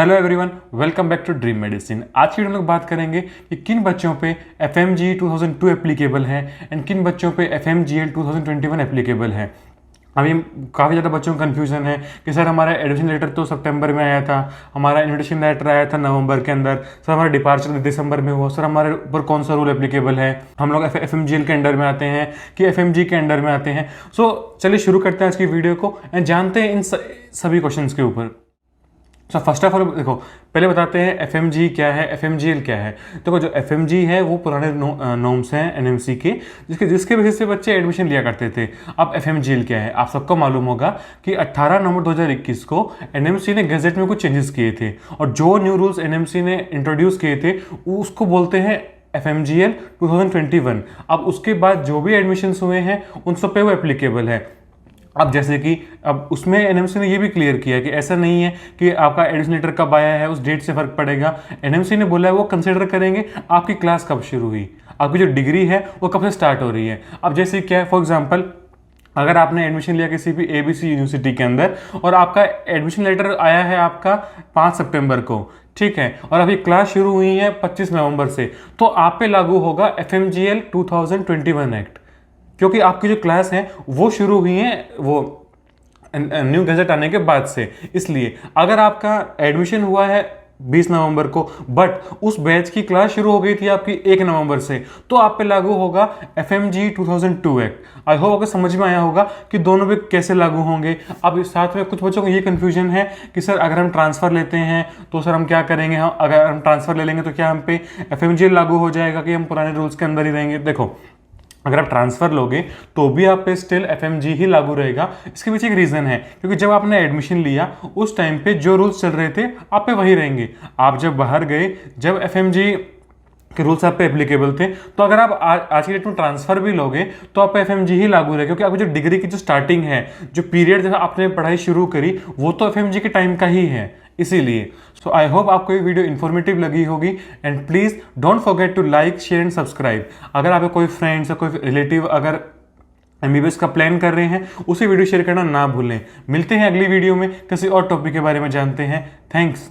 Hello everyone, welcome back to Dream Medicine. आज की video में लोग बात करेंगे कि किन बच्चों पे FMG 2002 एप्लीकेबल है एंड किन बच्चों पे FMGL 2021 एप्लीकेबल है। अभी काफ़ी ज़्यादा बच्चों को कन्फ्यूजन है कि सर हमारा एडमिशन लेटर तो सितंबर में आया था, हमारा इन्विटेशन लेटर आया था नवंबर के अंदर, सर हमारा डिपार्चर दिसंबर में हुआ, सर हमारे ऊपर कौन सा रूल एप्लीकेबल है, हम लोग FMGL के अंडर में आते हैं कि FMG के अंडर में आते हैं। सो चलिए शुरू करते हैं आज की वीडियो को एंड जानते हैं इन सभी क्वेश्चन के ऊपर। तो फर्स्ट ऑफ ऑल देखो, पहले बताते हैं FMG क्या है, FMGL क्या है। देखो जो FMG है वो पुराने नॉर्म्स हैं NMC के, जिसके बेसिस से बच्चे एडमिशन लिया करते थे। अब FMGL क्या है, आप सबको मालूम होगा कि 18 नवंबर 2021 को NMC ने गजट में कुछ चेंजेस किए थे और जो न्यू रूल्स NMC ने इंट्रोड्यूस किए थे उसको बोलते हैं FMGL 2021। अब उसके बाद जो भी एडमिशन्स हुए हैं उन सब पे वो एप्लीकेबल है। अब जैसे कि अब उसमें NMC ने ये भी क्लियर किया कि ऐसा नहीं है कि आपका एडमिशन लेटर कब आया है उस डेट से फर्क पड़ेगा। NMC ने बोला है वो कंसिडर करेंगे आपकी क्लास कब शुरू हुई, आपकी जो डिग्री है वो कब से स्टार्ट हो रही है। अब जैसे क्या है, फॉर एग्जाम्पल अगर आपने एडमिशन लिया किसी भी ABC यूनिवर्सिटी के अंदर और आपका एडमिशन लेटर आया है आपका 5 सितंबर को, ठीक है, और अभी क्लास शुरू हुई है 25 नवंबर से, तो आप पे लागू होगा FMGL 2021 एक्ट, क्योंकि आपकी जो क्लास है वो शुरू हुई है वो न्यू गजट आने के बाद से। इसलिए अगर आपका एडमिशन हुआ है 20 नवंबर को बट उस बैच की क्लास शुरू हो गई थी आपकी 1 नवंबर से, तो आप पे लागू होगा FMG 2002 एक्ट। आई होप आपको समझ में आया होगा कि दोनों पे कैसे लागू होंगे। अब इस साथ में कुछ बच्चों को ये कंफ्यूजन है कि सर अगर हम ट्रांसफ़र लेते हैं तो सर हम क्या करेंगे, हम अगर हम ट्रांसफ़र ले लेंगे तो क्या हम पे FMGL लागू हो जाएगा कि हम पुराने रूल्स के अंदर ही रहेंगे। देखो, अगर आप ट्रांसफ़र लोगे तो भी आप पे स्टिल FMG ही लागू रहेगा। इसके पीछे एक रीज़न है, क्योंकि जब आपने एडमिशन लिया उस टाइम पे जो रूल्स चल रहे थे आप पे वही रहेंगे। आप जब बाहर गए, जब FMG के रूल्स आप पे एप्लीकेबल थे, तो अगर आप आज की डेट में ट्रांसफ़र भी लोगे तो आप पे FMG ही लागू रहेगा, क्योंकि आपकी जो डिग्री की जो स्टार्टिंग है, जो पीरियड जब आपने पढ़ाई शुरू करी वो तो FMG के टाइम का ही है। इसीलिए सो आई होप आपको ये वीडियो इन्फॉर्मेटिव लगी होगी and please don't forget to like, share and subscribe. अगर आपके कोई फ्रेंड्स या कोई रिलेटिव अगर MBBS का प्लान कर रहे हैं उसे वीडियो शेयर करना ना भूलें। मिलते हैं अगली वीडियो में, किसी और टॉपिक के बारे में जानते हैं। थैंक्स।